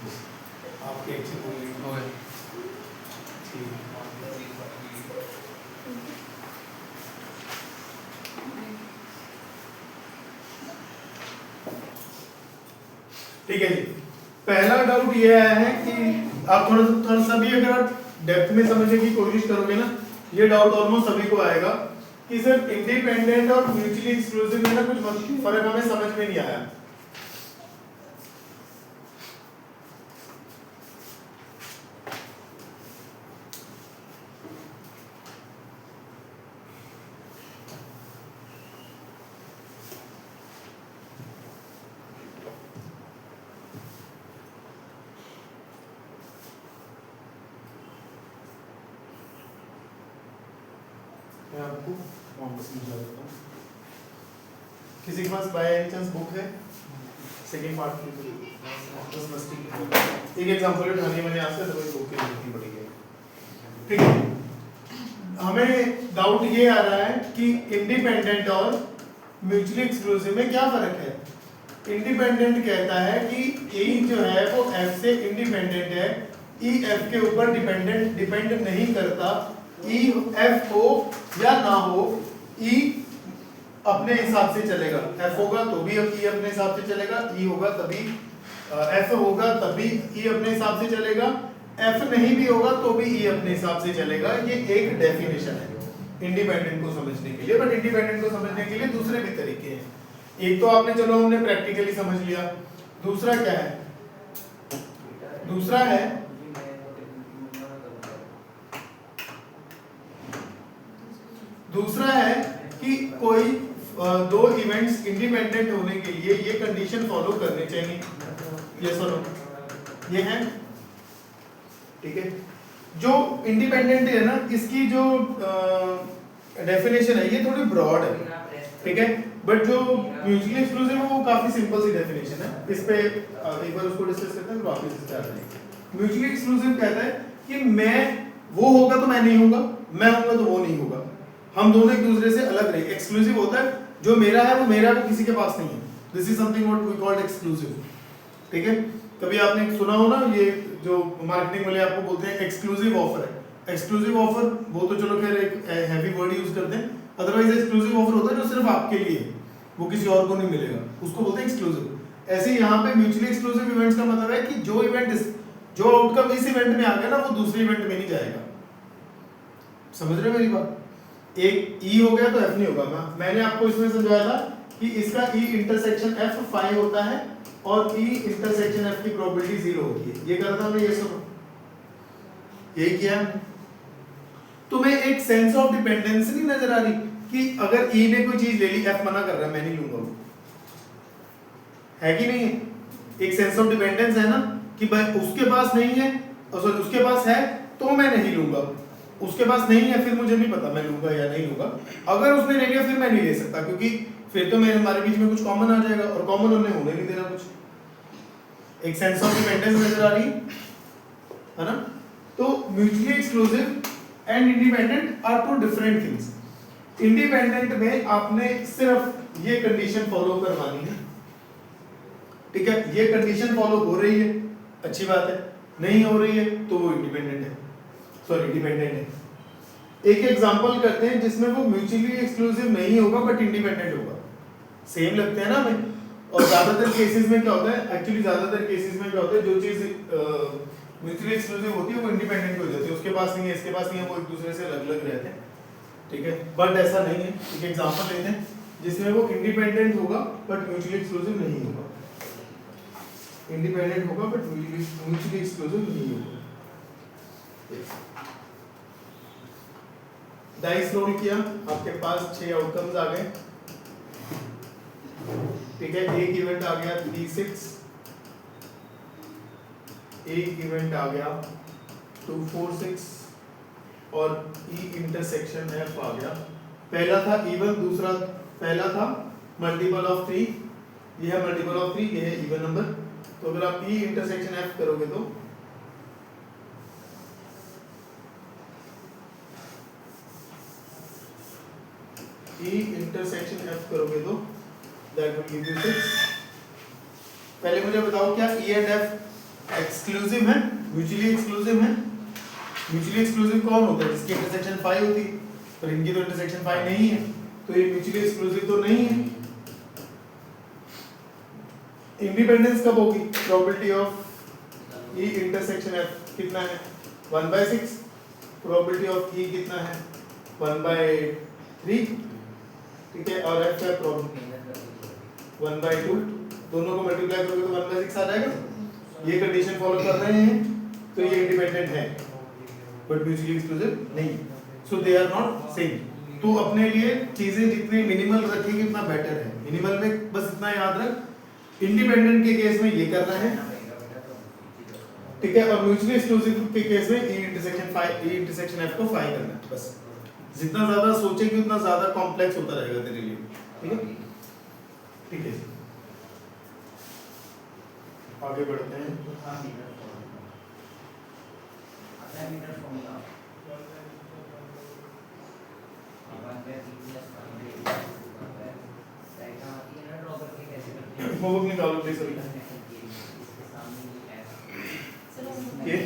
आपके अच्छे बोल ठीक है जी। पहला डाउट ये आया है कि आप थोड़ा सा भी अगर आप डेप्थ में समझने की कोशिश करोगे ना, ये डाउट ऑलमोस्ट सभी को आएगा कि सर इंडिपेंडेंट और म्यूचुअली एक्सक्लूसिव में ना कुछ फर्क हमें समझ में नहीं आया। मैं आपको समझा देता हूँ। किसी के पास बाय एनी चांस बुक है सेकंड पार्ट की? एक एग्जांपल उठानी मैंने आपसे, तो कोई बुक की जरूरत नहीं पड़ेगी। ठीक है, हमें डाउट ये आ रहा है कि इंडिपेंडेंट और म्यूचुअली एक्सक्लूसिव में क्या फर्क है। इंडिपेंडेंट कहता है कि ई जो है वो एफ से इंडिपेंडेंट है, ई एफ के ऊपर डिपेंड नहीं करता। ई एफ हो या ना हो, ई अपने हिसाब से चलेगा। एफ होगा तो भी ई अपने हिसाब से चलेगा, ई होगा तभी एफ होगा तभी ई अपने हिसाब से चलेगा, एफ नहीं भी होगा तो भी ई अपने हिसाब से चलेगा। ये एक डेफिनेशन है इंडिपेंडेंट को समझने के लिए। बट इंडिपेंडेंट को समझने के लिए दूसरे भी तरीके हैं। एक तो आपने चलो हमने प्रैक्टिकली समझ लिया, दूसरा क्या है? दूसरा है कि कोई दो इवेंट्स इंडिपेंडेंट होने के लिए ये कंडीशन फॉलो करने चाहिए। ये सुनो, ये है ठीक है। जो इंडिपेंडेंट है ना, इसकी जो डेफिनेशन है ये थोड़ी ब्रॉड है, ठीक है। बट जो म्यूचुअली एक्सक्लूसिव है वो काफी सिंपल सी डेफिनेशन है। इस पे एक बार उसको डिस्कस करते हैं, वापस इस पे आते हैं। म्यूचुअली एक्सक्लूसिव कहता है कि मैं वो होगा तो मैं नहीं होगा, मैं होगा तो वो नहीं होगा, हम दोनों एक दूसरे से अलग रहे। एक्सक्लूसिव होता है जो मेरा है वो मेरा, वो किसी के पास नहीं है। This is something what we called exclusive, ठीक है। कभी आपने सुना हो ना, ये जो मार्केटिंग वाले आपको बोलते हैं एक्सक्लूसिव ऑफर है। एक्सक्लूसिव ऑफर वो तो चलो खैर एक हैवी वर्ड यूज करते हैं, अदरवाइज एक्सक्लूसिव ऑफर होता है जो सिर्फ आपके लिए है, वो किसी और को नहीं मिलेगा, उसको बोलते हैं एक्सक्लूसिव। ऐसे ही यहाँ पे म्यूचुअली एक्सक्लूसिव इवेंट्स का मतलब है कि जो आउटकम इस इवेंट में आ गया ना, वो दूसरे इवेंट में नहीं जाएगा। समझ रहे हो मेरी बात? एक ई हो गया तो एफ नहीं होगा। मैंने आपको इसमें समझाया था कि इसका ई इंटरसेक्शन एफ 5 होता है और ई इंटरसेक्शन एफ की प्रोबेबिलिटी 0 होती है। ये करता हमने, ये सुनो, ये किया। तुम्हें एक सेंस ऑफ डिपेंडेंसी नहीं नजर आ रही कि अगर ई ने कोई चीज ले ली, एफ मना कर रहा है, मैं नहीं लूंगा, है कि नहीं? एक सेंस ऑफ डिपेंडेंस है ना कि भाई उसके पास नहीं है, सॉरी उसके पास है तो मैं नहीं लूंगा, उसके पास नहीं है फिर मुझे नहीं पता मैं लूंगा या नहीं लूंगा। अगर उसने ले लिया फिर मैं नहीं ले सकता, क्योंकि फिर तो मेरे हमारे बीच में कुछ कॉमन आ जाएगा और कॉमन उन्हें होने नहीं देना कुछ। एक सेंस ऑफ डिपेंडेंस नजर आ रही है ना? तो mutually exclusive and independent are two different things. Independent में आपने सिर्फ ये कंडीशन फॉलो करवानी है, ठीक है। ये कंडीशन फॉलो हो रही है, अच्छी बात है, नहीं हो रही है तो वो इंडिपेंडेंट है, सॉरी डिपेंडेंट है। एक एग्जांपल करते हैं जिसमें वो म्यूचुअली एक्सक्लूसिव नहीं होगा बट इंडिपेंडेंट होगा। सेम लगते हैं ना हमें। और ज्यादातर केसेस में क्या होता है, एक्चुअली ज्यादातर केसेस में क्या होता है, जो चीज म्यूचुअली एक्सक्लूसिव होती है वो इंडिपेंडेंट हो जाती है। उसके पास नहीं है, इसके पास नहीं है, वो एक दूसरे से अलग अलग रहते हैं, ठीक है। बट ऐसा नहीं है। एक एग्जांपल लेते हैं जिसमें वो इंडिपेंडेंट होगा बट म्यूचुअली एक्सक्लूसिव नहीं होगा। इंडिपेंडेंट होगा बट म्यूचुअली एक्सक्लूसिव नहीं होगा। डाइस रोल किया, आपके पास 6 आउटकम्स आ गए, ठीक है। एक इवेंट आ गया 3-6, एक इवेंट आ गया 2-4-6 और ई इंटरसेक्शन एफ आ गया। पहला था इवन, दूसरा पहला था मल्टीपल ऑफ 3, ये है मल्टीपल ऑफ 3, ये है इवन नंबर। तो अगर आप ई इंटरसेक्शन एफ करोगे तो ई इंटरसेक्शन एफ करोगे तो दैट विल गिव यू 6। पहले मुझे बताओ क्या ई एंड एफ एक्सक्लूसिव है, म्यूचुअली एक्सक्लूसिव है। म्यूचुअली एक्सक्लूसिव कौन होता है? जिसकी इंटरसेक्शन 5 होती है, पर इनकी तो इंटरसेक्शन 5 नहीं है, तो ये म्यूचुअली एक्सक्लूसिव तो नहीं है। इंडिपेंडेंस कब होगी? Probability of E intersection F कितना है? 1/6। प्रोबेबिलिटी ऑफ ई कितना है? 1/3। ठीक है, और एफ है प्रोबेबिलिटी 1/2। दोनों को मल्टीप्लाई करोगे तो 1/6 आ जाएगा। ये कंडीशन फॉलो कर रहे हैं तो ये इंडिपेंडेंट है, बट म्यूचुअली एक्सक्लूसिव नहीं। सो दे आर नॉट सेम। तो अपने लिए चीजें जितनी मिनिमल रखेंगे उतना बेटर है। मिनिमल में बस इतना याद रख, इंडिपेंडेंट के केस में ये करना है, ठीक है, और म्यूचुअली एक्सक्लूसिव के केस में ई इंटरसेक्शन एफ को फाई करना है। बस जितना ज्यादा सोचेंगे उतना ज्यादा कॉम्प्लेक्स होता रहेगा तेरे लिए। ठीक है, ठीक है, आगे बढ़ते हैं। होमवर्क निकालो प्लीज सभी। ये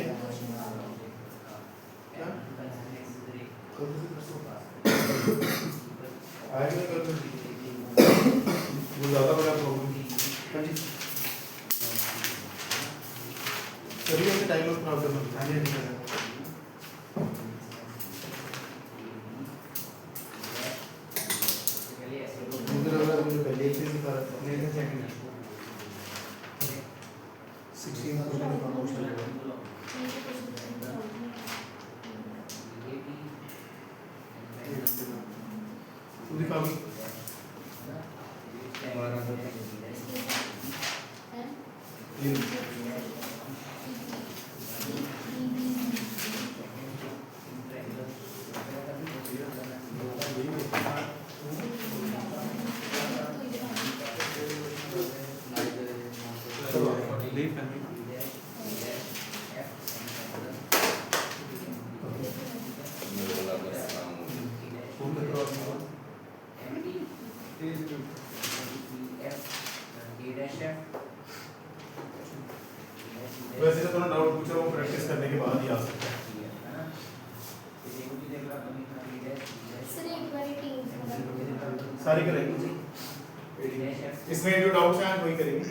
आएगा कल वो ज्यादा बड़ा प्रॉब्लम चलिए अपने टाइम में प्रॉब्लम आगे नहीं पहले एक चीज बता रहा था लेकिन सेकंड 16 को मैंने प्रमोशन लिया तू दिखा भी वैसे तो थोड़ा डाउट पूछो, वो प्रैक्टिस करने के बाद ही आ सकता है। सारी करेंगे इसमें जो डाउट्स हैं वही करेंगे।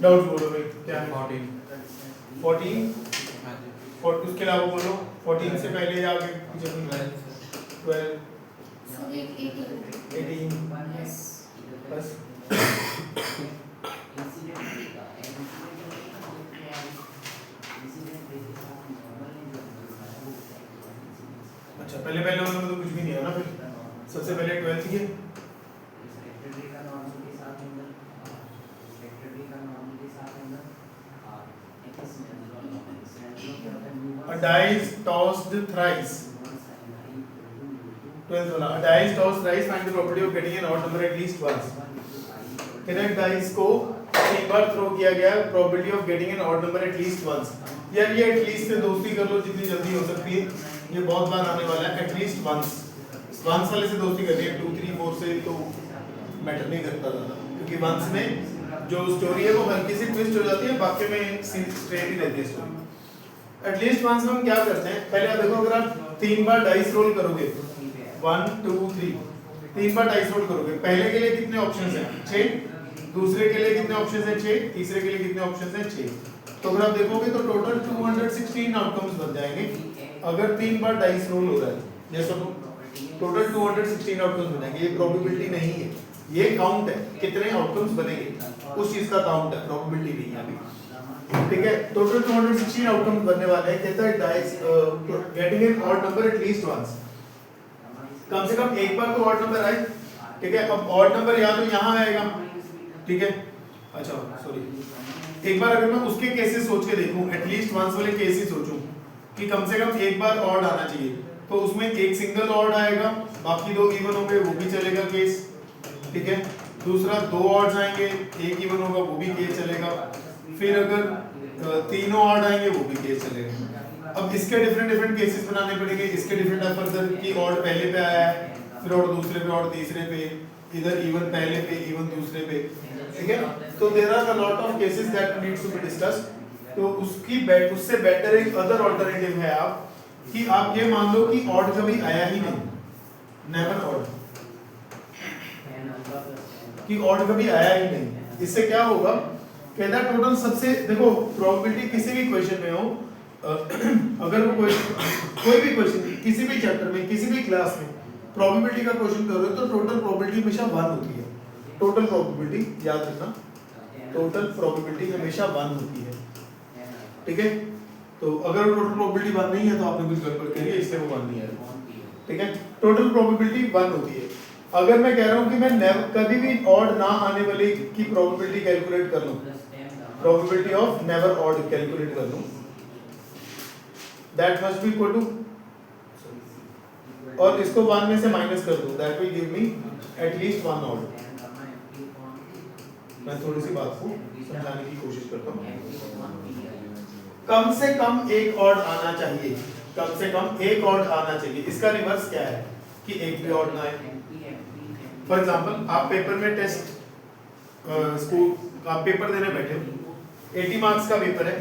डाउट बोलो भाई क्या है? 14 उसके अलावा बोलो 14 से पहले या आगे पीछे 12 18 बस। अच्छा पहले वालों में तो कुछ भी नहीं है ना, फिर सबसे पहले 12th ही है। A dice tossed thrice. 12th वाला. A dice tossed thrice. Find the probability of getting an odd number at least once. फिर एक dice को 3 बार थ्रो किया गया probability of getting an odd number at least once. यार ये at least से दोस्ती कर लो जितनी जल्दी हो सकती है, ये बहुत बार आने वाला है। एटलीस्ट वंस, वंस वाले से दोस्ती करनी है, 2 3 4 से तो मैटर नहीं करता ज़्यादा, क्योंकि वंस में जो स्टोरी है वो हल्की सी ट्विस्ट हो जाती है, बाकी में स्ट्रेट ही रहती है स्टोरी। एटलीस्ट वंस में हम क्या करते हैं, पहले आप देखो, अगर आप 3 बार डाइस रोल करोगे 1 2 3, 3 बार डाइस रोल करोगे, पहले के लिए कितने ऑप्शंस हैं 6, दूसरे के लिए कितने ऑप्शंस हैं 6, तीसरे के लिए कितने ऑप्शंस हैं 6। तो अगर आप देखोगे तो टोटल 216 आउटकम्स बन जाएंगे अगर 3 बार डाइस रोल हो रहा है। जैसे टोटल 216 आउटकम्स बनेंगे। ये प्रोबेबिलिटी नहीं है, ये काउंट है कितने आउटकम्स बनेंगे, उस चीज का काउंट है, प्रोबेबिलिटी नहीं है अभी। ठीक है, टोटल 216 आउटकम्स बनने वाले हैं। कहता है dice getting an odd number at least once, कम से कम एक बार तो ऑड नंबर आए। ठीक है, अब ऑड नंबर या तो यहाँ आएगा, ठीक है, अच्छा सॉरी, एक बार अगर मैं उसके केसेस सोच के देखूं, एटलीस्ट वंस वाले केसेस सोचूं कि कम से कम एक बार ऑड आना चाहिए, तो उसमें एक सिंगल ऑड आएगा, बाकी 2 इवन होंगे, वो भी चलेगा केस। ठीक है, दूसरा 2 ऑड्स आएंगे, एक इवन होगा, वो भी केस चलेगा। फिर अगर तीनों ऑड आएंगे, वो भी केस चलेगा। अब इसके डिफरेंट केसेस बनाने पड़ेंगे, इसके डिफरेंट फर्दर की ऑड पहले पे आया है, फिर ऑड दूसरे पे, ऑड तीसरे पे, इधर इवन पहले पे, इवन दूसरे पे। ठीक है, तो there are a lot of cases that needs to be discussed. तो उससे बेटर एक अदर अल्टरनेटिव है आप कि आप ये मान लो कि ऑड कभी आया ही नहीं, नेवर ऑड, कि ऑड कभी आया ही नहीं। इससे क्या होगा, कहता है टोटल सबसे, देखो प्रोबेबिलिटी किसी भी क्वेश्चन में हो, अगर वो कोई भी क्वेश्चन किसी भी चैप्टर में, किसी भी क्लास में प्रोबेबिलिटी का क्वेश्चन कर रहे हो, तो टोटल प्रोबेबिलिटी हमेशा 1 होती है। टोटल प्रोबेबिलिटी याद रखना, टोटल प्रोबेबिलिटी हमेशा 1 होती है। ठीक है, तो अगर टोटल प्रोबेबिलिटी 1 नहीं है तो आपने कुछ गड़बड़ करी है, इससे वो 1 नहीं है। ठीक है, टोटल प्रोबेबिलिटी 1 होती है। अगर मैं कह रहा हूं कि मैं कभी भी ऑड ना आने वाले की प्रोबेबिलिटी कैलकुलेट कर लूं, probability of never odd calculate कर लूं, that must be equal to, और इसको 1 में से माइनस कर दूं, that will give me at least 1 odd. मैं थोड़ी सी बात को समझाने की कोशिश करता हूं। कम से कम एक ऑड आना चाहिए, कम से कम एक ऑड आना चाहिए। इसका रिवर्स क्या है कि एक भी ऑड ना आए। फॉर एग्जांपल, आप पेपर में टेस्ट स्कूल आप पेपर देने बैठे हो, 80 मार्क्स का पेपर है,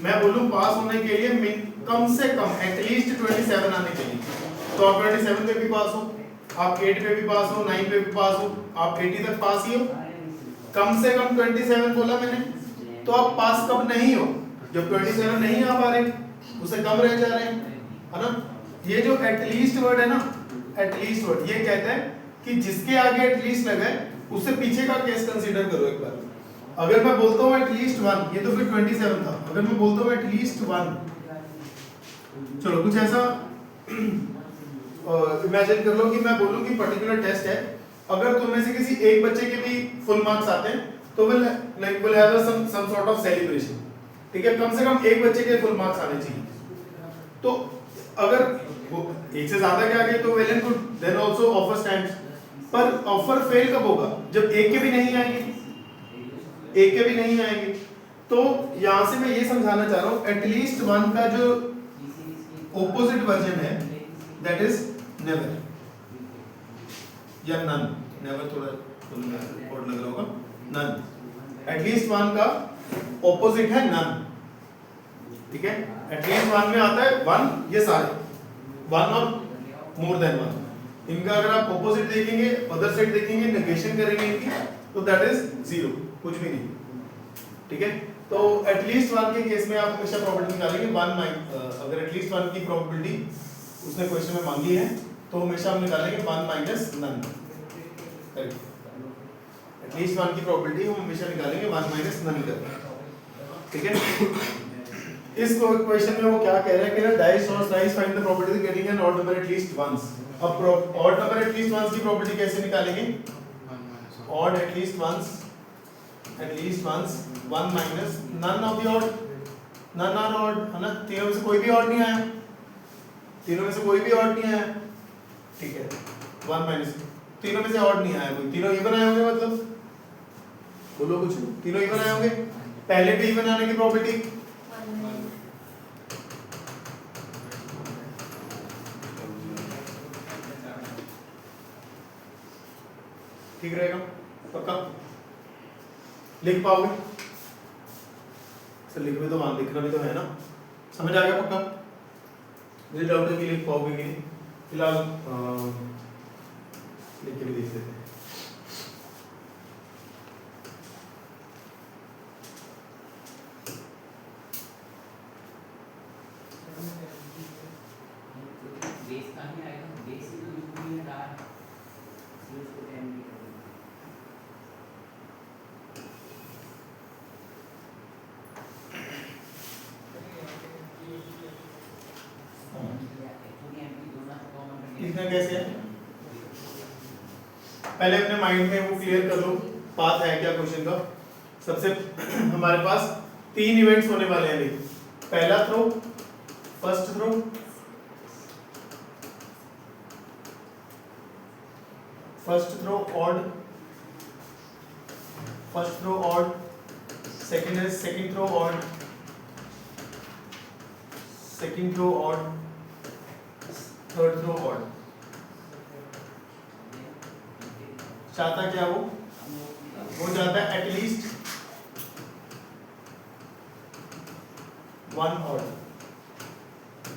मैं बोलूं पास होने के लिए कम से कम एटलीस्ट 27 आने चाहिए, तो आप 27 पे भी पास हो, आप 8 पे भी पास हो, 9 पे भी पास हो, आप 80 तक पास ही हो। कम से कम 27 बोला मैंने, तो आप पास कब नहीं हो, जब 27 नहीं आ पा रहे, उससे कम रह जा रहे हैं, है ना। ये जो एटलीस्ट वर्ड है ना, एटलीस्ट वर्ड ये कहता है कि जिसके आगे एटलीस्ट लगा है उससे पीछे का केस कंसीडर करो एक बार। अगर मैं बोलता हूँ एटलीस्ट 1, ये तो फिर 27 था, अगर मैं बोलता हूँ एटलीस्ट 1, चलो कुछ ऐसा इमेजिन कर लो कि मैं बोलूं कि पर्टिकुलर टेस्ट है, अगर तुम में से किसी एक बच्चे के भी फुल मार्क्स आते हैं तो will have some sort of celebration. ठीक है, कम से कम एक बच्चे के फुल मार्क्स आने चाहिए। तो अगर वो एक से ज्यादा के आगे तो well and good, then also offer stands. पर ऑफर फेल कब होगा, जब एक के भी नहीं आएंगे, एक के भी नहीं आएंगे। तो यहां से मैं ये समझाना चाह रहा हूं, एटलीस्ट 1 का जो ऑपोजिट वर्जन है दैट इज नेवर या नन। नेवर थोड़ा ऑड लग रहा होगा, नन। एटलीस्ट 1 का ऑपोजिट है नन। ठीक है, एटलीस्ट 1 में आता है 1, ये सारे 1 और मोर देन 1, इनका अगर आप ऑपोजिट देखेंगे, अदर साइड देखेंगे, नेगेशन करेंगे इनकी, तो दैट इज 0, कुछ भी नहीं। ठीक है, तो एटलीस्ट 1 के केस में आप हमेशा प्रोबेबिलिटी निकालेंगे 1 अगर एटलीस्ट 1 की प्रोबेबिलिटी उसने क्वेश्चन में मांगी है तो हमेशा हम निकालेंगे 1 माइनस नन। एटलीस्ट 1 की प्रोबेबिलिटी हम हमेशा निकालेंगे 1 माइनस नन कर। ठीक है, इस क्वेश्चन में वो क्या कह रहा है, कह रहा है डाइस और slice find the probability of getting an odd number at least once. अब ऑड नंबर एटलीस्ट वंस की प्रोबेबिलिटी कैसे निकालेंगे, odd at least once 1 minus none of the odd, none are odd, है ना। तीनों में से कोई भी ऑड नहीं आया, तीनों में से कोई भी ऑड नहीं आया। ठीक है, 1 माइनस, तीनों में से ऑड नहीं आया कोई, तीनों इवन आए होंगे मतलब, बोलो कुछ, तीनों इवन आए होंगे, पहले पे इवन आने की प्रोबेबिलिटी ठीक रहेगा, पक्का लिख पाओगे? सर लिख भी तो मान लिखना भी तो है ना, समझ आ गया पक्का? मुझे डाउट है कि लिख पाओगे कि नहीं, फिलहाल लिख के भी देख लेते हैं। लिखना कैसे है, पहले अपने माइंड में वो क्लियर कर लो पाथ है क्या क्वेश्चन का। सबसे हमारे पास 3 इवेंट्स होने वाले हैं अभी, पहला throw, first throw, odd, first throw odd, second throw odd, second throw odd, third throw odd. चाहता क्या वो चाहता है at least 1 odd,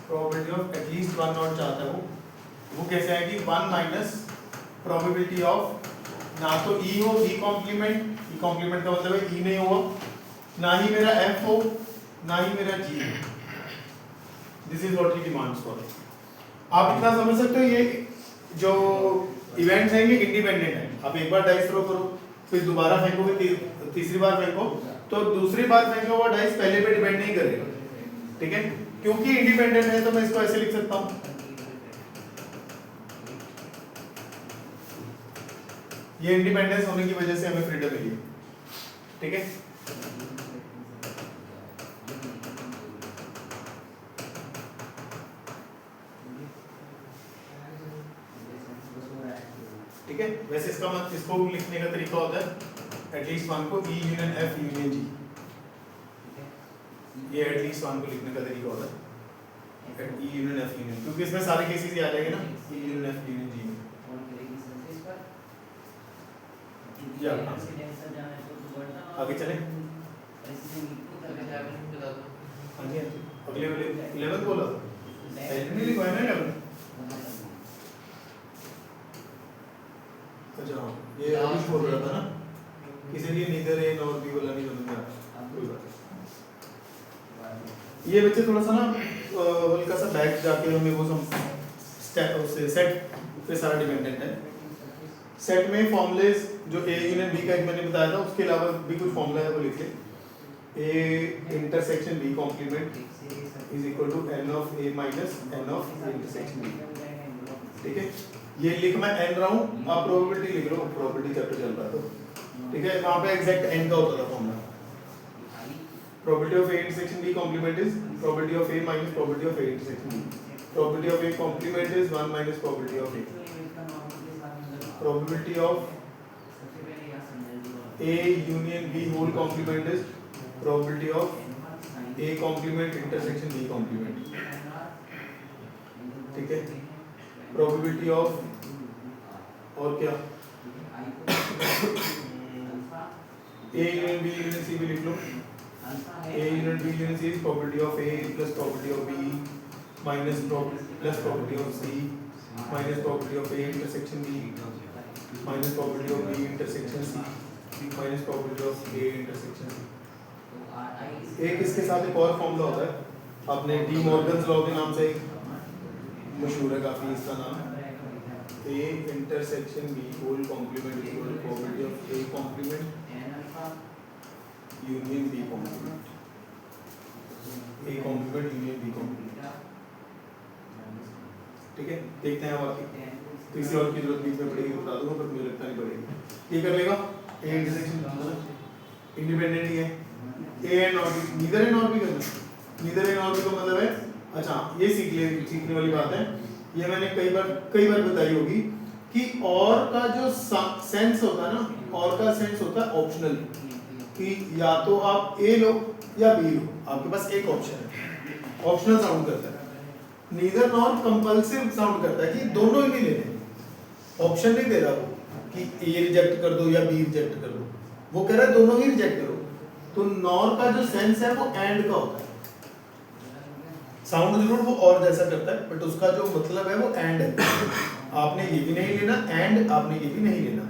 probability of at least 1 odd चाहता है वो कैसे आएगी, 1 माइनस प्रोबेबिलिटी ऑफ, ना तो ई हो, ई कॉम्प्लीमेंट का मतलब है ई नहीं हुआ, ना ही मेरा एफ हो, ना ही मेरा जी हो। This is what he demands for. आप इतना समझ सकते हो, ये जो इवेंट्स हैं ये इंडिपेंडेंट है। आप एक बार डाइस थ्रो करो, फिर दोबारा फेंकोगे, तीसरी बार फेंको, तो दूसरी बार फेंका हुआ डाइस पहले पे डिपेंड नहीं करेगा, ठीक है? क्योंकि इंडिपेंडेंट है तो मैं इसको ऐसे लिख सकता हूं, ये इंडिपेंडेंस होने की वजह से हमें फ्रीडम मिली, ठीक है? ठीक है, वैसे इसको लिखने का तरीका होता है एटलीस्ट 1 को ई यूनियन एफ यूनियन जी, ये एटलीस्ट 1 को लिखने का तरीका होता है ई यूनियन एफ यूनियन, क्योंकि इसमें सारे केसेस ही आ जाएंगे ना, ई यूनियन एफ यूनियन जी में। आगे चले, हाँ जी अगले 11 बोला नहीं लिखवाया ना 11। अच्छा ये अभी बोल रहा था ना, किसी लिए नीदर ए नॉर बी वाला नहीं समझ में आता, कोई बात नहीं। ये बच्चे थोड़ा सा ना हल्का सा बैक जाके हमें वो सब सेट पे सारा डिपेंडेंट है। सेट में फॉर्मूलेज जो ए यूनियन बी का एक मैंने बताया था, उसके अलावा भी कुछ फॉर्मूला है वो लिख ले। A intersection B complement is equal to n of A minus n of intersection B, ठीक है? ये लिख मैं एन रहा हूँ, आप प्रोबेबिलिटी लिख लो, प्रोबेबिलिटी चैप्टर चल रहा है तो, ठीक है? वहाँ पे एग्जैक्ट एन का होता था formula, probability of A intersection B complement is probability of A minus probability of A intersection B, probability of A complement is 1 minus probability of A, probability of A union B whole complement is probability of A complement intersection B complement, ठीक है? probability of और क्या A union B union C भी लिख लो, A union B union C is probability of A plus probability of B minus plus probability of C minus probability of A intersection B minus probability of B intersection C minus probability of A intersection C। एक इसके साथ एक और formula होता है, आपने D Morgan's law के नाम से मशहूर है काफी इसका नाम, A intersection B whole complement is equal to probability of A complement union B complement, A complement union B complement, ठीक है? देखते हैं बाकी किसी और की जरूरत बीच में पड़ेगी बता दूंगा, पर मुझे लगता नहीं पड़ेगी। ये कर लेगा ए इंटरसेक्शन इंडिपेंडेंट ही है, ए एंड और बी, नीदर एंड और बी करना, नीदर एंड और बी का मतलब है, अच्छा ये सीखने वाली बात है, ये मैंने कई बार बताई होगी कि और का जो सेंस होता है ना, और का सेंस होता है ऑप्शनल, कि या तो आप ए लो या बी लो, आपके पास एक ऑप्शन है, ऑप्शनल साउंड करता है। नीदर नॉर कंपल्सिव साउंड करता है कि दोनों ही नहीं लेने, ऑप्शन नहीं दे रहा वो कि ए रिजेक्ट कर दो या बी रिजेक्ट कर दो, वो कह रहा है दोनों ही रिजेक्ट करो। तो नॉर का जो सेंस है वो एंड का होता है, साउंड जरूर वो और जैसा करता है बट उसका जो मतलब है वो एंड है। आपने ये भी नहीं लेना एंड आपने ये भी नहीं लेना,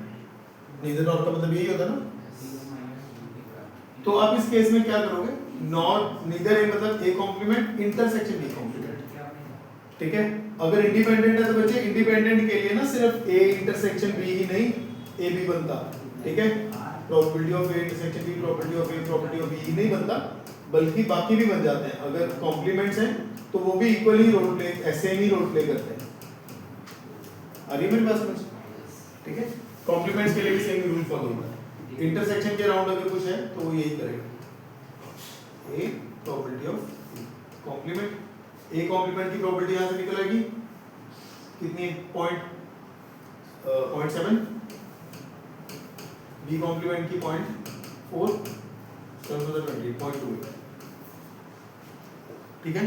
नीदर नॉर का मतलब यही होता है ना। तो आप इस केस में क्या करोगे, नॉट नीदर ए मतलब A complement intersection B complement, ठीक है। अगर इंडिपेंडेंट है तो बच्चे इंडिपेंडेंट के लिए ना सिर्फ ए इंटरसेक्शन बी ही नहीं ए भी बनता, ठीक है। Probability of A intersection B, probability of A, probability of B ही नहीं बनता बल्कि बाकी भी बन जाते हैं। अगर कॉम्प्लीमेंट्स हैं तो वो भी इक्वली रोल प्ले, ऐसे ही रोल प्ले करते हैं। आ रही है मेरी बात समझ, ठीक है। कॉम्प्लीमेंट्स के लिए भी सेम रूल फॉलो होगा। इंटरसेक्शन के अराउंड अगर कुछ है तो वो यही करेगा, A probability of complement, A complement की प्रोबेबिलिटी यहां से निकल आएगी कितनी, 0.7, बी कॉम्प्लीमेंट की 0.4, 20.2, ठीक है।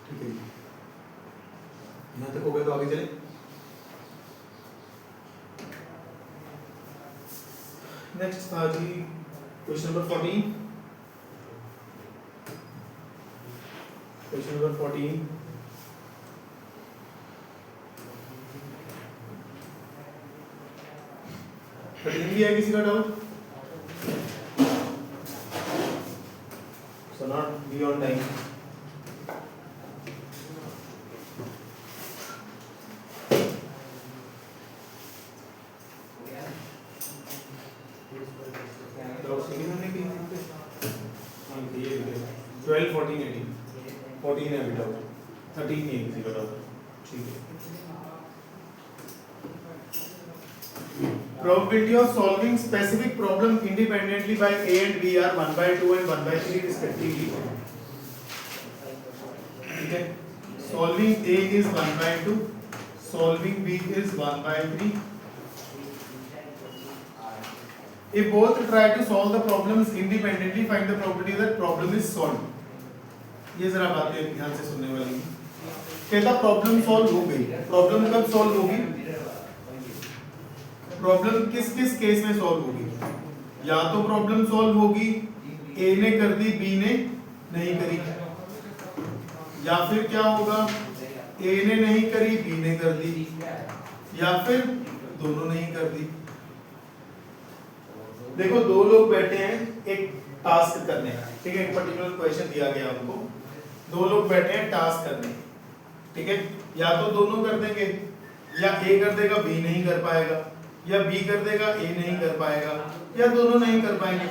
ठीक है, यहां तक हो गया तो आगे चले। नेक्स्ट था जी क्वेश्चन नंबर 14। क्वेश्चन नंबर 14 भी है, किसी का doubt? So not be on time. Doubt सीखी हमने की? हाँ ये 12, 14, 18, 14 है अभी डाउट, 13 नहीं है किसी का डाउट, ठीक है। Probability of solving specific problem independently by A and B are 1/2 and 1/3 respectively. ठीक है, solving A is 1/2, solving B is 1/3. If both try to solve the problems independently, find the probability that problem is solved. ये जरा बातें ध्यान से सुनने वाली हैं। कहता प्रॉब्लम सॉल्व हो गई, प्रॉब्लम कब सॉल्व होगी? प्रॉब्लम किस किस केस में सॉल्व होगी? या तो प्रॉब्लम सॉल्व होगी ए ने कर दी बी ने नहीं करी, या फिर क्या होगा ए ने नहीं करी बी ने कर दी, या फिर दोनों नहीं कर दी। देखो दो लोग बैठे हैं एक टास्क करने, ठीक है, एक पर्टिकुलर क्वेश्चन दिया गया उनको, दो लोग बैठे हैं टास्क करने, ठीक है। या तो दोनों कर देंगे, या ए कर देगा बी नहीं कर पाएगा, या बी कर देगा ए नहीं कर पाएगा, या दोनों नहीं कर पाएंगे।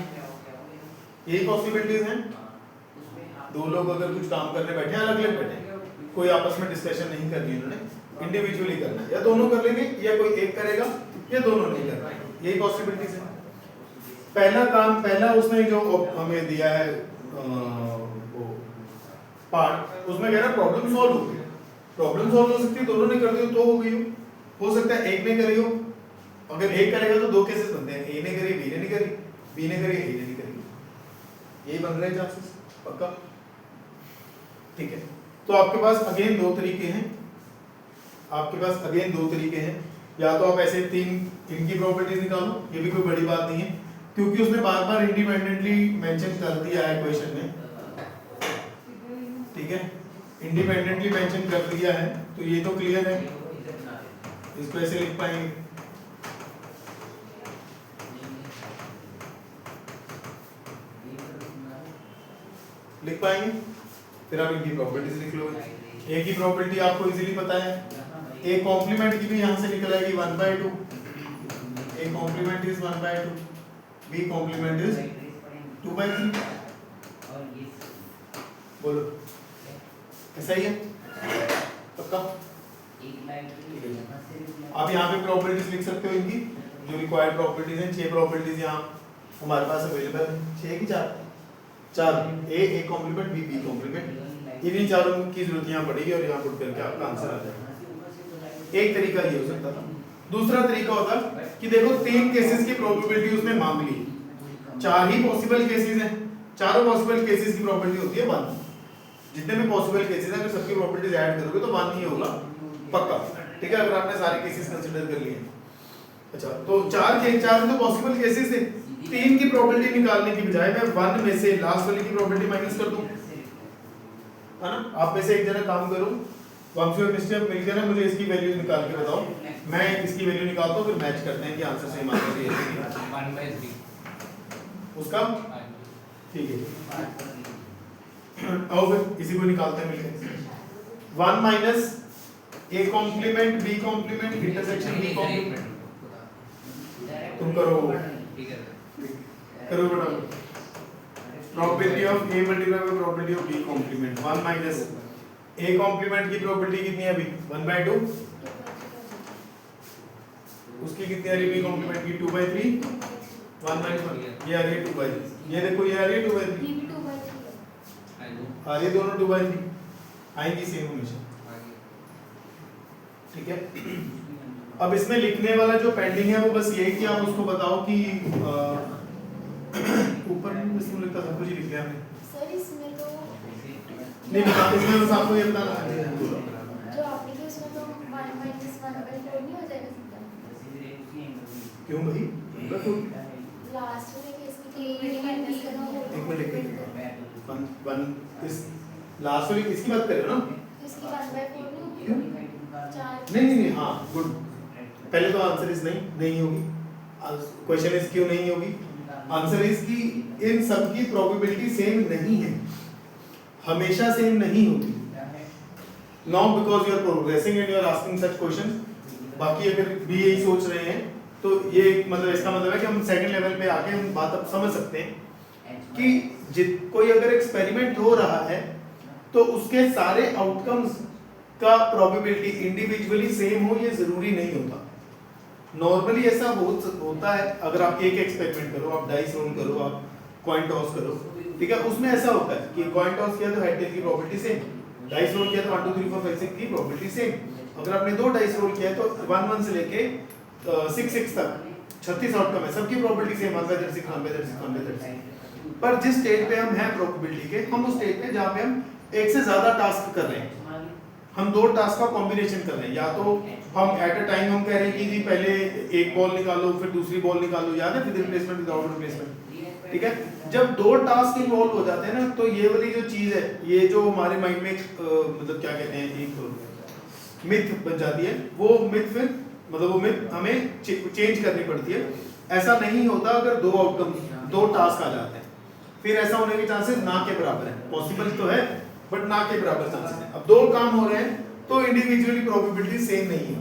यही पॉसिबिलिटीज हैं। दो लोग अगर कुछ काम करने बैठे हैं, अलग अलग बैठे हैं, कोई आपस में डिस्कशन नहीं करनी, उन्होंने इंडिविजुअली करना है, या दोनों कर लेंगे या कोई एक करेगा या दोनों नहीं कर पाएंगे। यही पॉसिबिलिटीज है। पहला काम, पहला उसने जो हमें दिया है वो पार्ट, उसमें कह रहा है प्रॉब्लम सॉल्व हो गई। प्रॉब्लम सॉल्व हो सकती है दोनों ने कर दी तो हो गई हो सकता है एक ने करी हो। अगर एक करेगा तो दो केसेस बनते हैं, ए ने करी बी ने नहीं करी, बी ने करी ए ने नहीं करी, यही बन रहे हैं चांसेस पक्का, ठीक है। तो आपके पास अगेन दो तरीके हैं, आपके पास अगेन दो तरीके हैं। या तो आप ऐसे तीन इनकी प्रॉपर्टीज निकालो, ये भी कोई बड़ी बात नहीं है क्योंकि उसने बार बार इंडिपेंडेंटली मेंशन कर दिया है क्वेश्चन में, ठीक है, इंडिपेंडेंटली मेंशन कर दिया है तो ये तो क्लियर है। इसको ऐसे लिख पाएंगे, लिख पाएंगे, फिर आप इनकी प्रॉपर्टीज लिख लो। ए की प्रॉपर्टी आपको इजीली पता है, ए कॉम्प्लीमेंट की भी यहां से निकल आएगी 1/2, A complement is 1/2, B complement is 2/3। बोलो ऐसा ही है पक्का? आप यहाँ पे प्रॉपर्टीज लिख सकते हो इनकी जो रिक्वायर्ड प्रॉपर्टीज हैं। 6 प्रॉपर्टीज यहाँ हमारे पास अवेलेबल है, 6 की 4 ए कॉम्प्लीमेंट बी कॉम्प्लीमेंट, इन्हीं चारों की जरूरत यहाँ पड़ेगी और यहाँ पुट करके आपका आंसर आ जाएगा। एक तरीका ये हो सकता था। दूसरा तरीका होता कि देखो 3 केसेस की प्रोबेबिलिटी उसने मांग ली, 4 ही पॉसिबल केसेस हैं, चारों पॉसिबल केसेस की प्रोबेबिलिटी होती है 1। जितने भी पॉसिबल केसेस हैं अगर सबकी प्रोबेबिलिटीज ऐड करोगे तो 1 ही होगा पक्का, ठीक है, अगर आपने सारे केसेस कंसीडर कर लिए। अच्छा, तो 4 तो पॉसिबल केसेस थे, 3 की प्रोबेबिलिटी निकालने की बजाय मैं 1 में से लास्ट वाली की प्रोबेबिलिटी माइनस कर दूं, है ना। आप में से एक जना काम करो, वंशी और मिस्टर मिलकर ना मुझे इसकी वैल्यू निकाल के बताओ, मैं इसकी वैल्यू निकालता हूं, फिर मैच करते हैं कि आंसर सेम आता है या नहीं। 1/3 उसका, ठीक है, आओ फिर इसी को निकालते हैं मिलकर। 1 minus a complement b complement intersection b complement, तुम करो बेटा, probability of a multiply by probability of b complement. 1 minus a complement की प्रोबेबिलिटी कितनी है अभी 1/2, उसकी कितनी आ रही है b कॉम्प्लीमेंट की 2/3, 1 माइनस 1 ये आ रही है 2/3, ये देखो ये आ रही है 2/3, आ रही है दोनों 2/3, आएंगी सेम हमेशा, ठीक है। अब इसमें लिखने वाला जो पेंडिंग है वो बस ये कि आप उसको बताओ कि ऊपर इसमें लिखता सब कुछ ही लिख दिया हमने सर, इसमें तो नहीं लिखा, इसमें बस आपको ये बताना है जो आपने किया उसमें तो 1 माइनस 1/4 नहीं हो जाएगा सीधा? क्यों भाई, लास्ट में किसकी प्रोबेबिलिटी माइनस करना होगा? एक मिनट लिख, 1 इस लास्ट वाली इसकी बात कर रहे हो ना, इसकी 1/4 नहीं होगी? 4 नहीं, हाँ गुड, पहले तो आंसर इज नहीं होगी, क्वेश्चन इज क्यों नहीं होगी, आंसर इज कि इन सब की प्रोबेबिलिटी सेम नहीं है, हमेशा सेम नहीं होती, not because you are progressing and you are asking such question. बाकी अगर भी यही सोच रहे हैं तो ये मतलब इसका मतलब है कि हम सेकंड लेवल पे आके हम बात अब समझ सकते हैं कि कोई अगर एक्सपेरिमेंट हो रहा है तो उसके सारे आउटकम्स का प्रोबेबिलिटी इंडिविजुअली सेम हो ये जरूरी नहीं होता। नॉर्मली ऐसा होता है, अगर आप एक एक्सपेरिमेंट करो, आप डाइस रोल करो, आप कॉइन टॉस करो, ठीक है, उसमें ऐसा होता है कि कॉइन टॉस किया तो हेड टेल की प्रोबेबिलिटी सेम, डाइस रोल किया तो 1 2 3 4 5 6 की प्रोबेबिलिटी सेम। अगर आपने 2 डाइस रोल किया तो 1 1 से लेके 6 6 तक 36 आउटकम है, सबकी प्रोबेबिलिटी सेम 1/36 1/36 1/36। पर जिस स्टेज पे हम हैं प्रोबेबिलिटी के, हम उस स्टेज पे जहां पे हम एक से ज्यादा टास्क कर रहे हैं, हम 2 टास्क का कॉम्बिनेशन कर रहे हैं, या तो हम एट अ टाइम हम कह रहे हैं कि जी पहले एक बॉल निकालो फिर दूसरी बॉल निकालो, याद है, फिर रिप्लेसमेंट विदाउट रिप्लेसमेंट, ठीक है। जब 2 टास्क इन्वॉल्व हो जाते हैं ना तो ये वाली जो चीज है, ये जो हमारे माइंड में मतलब क्या कहते हैं, एक मिथ बन जाती है, वो मिथ फिर मतलब वो मिथ हमें चेंज करनी पड़ती है। ऐसा नहीं होता, अगर 2 आउटकम 2 टास्क आ जाते हैं फिर ऐसा होने के चांसेस ना के बराबर है, पॉसिबल तो है बट ना के बराबर चांसेस है। अब 2 काम हो रहे हैं तो इंडिविजुअली प्रोबेबिलिटी सेम नहीं है,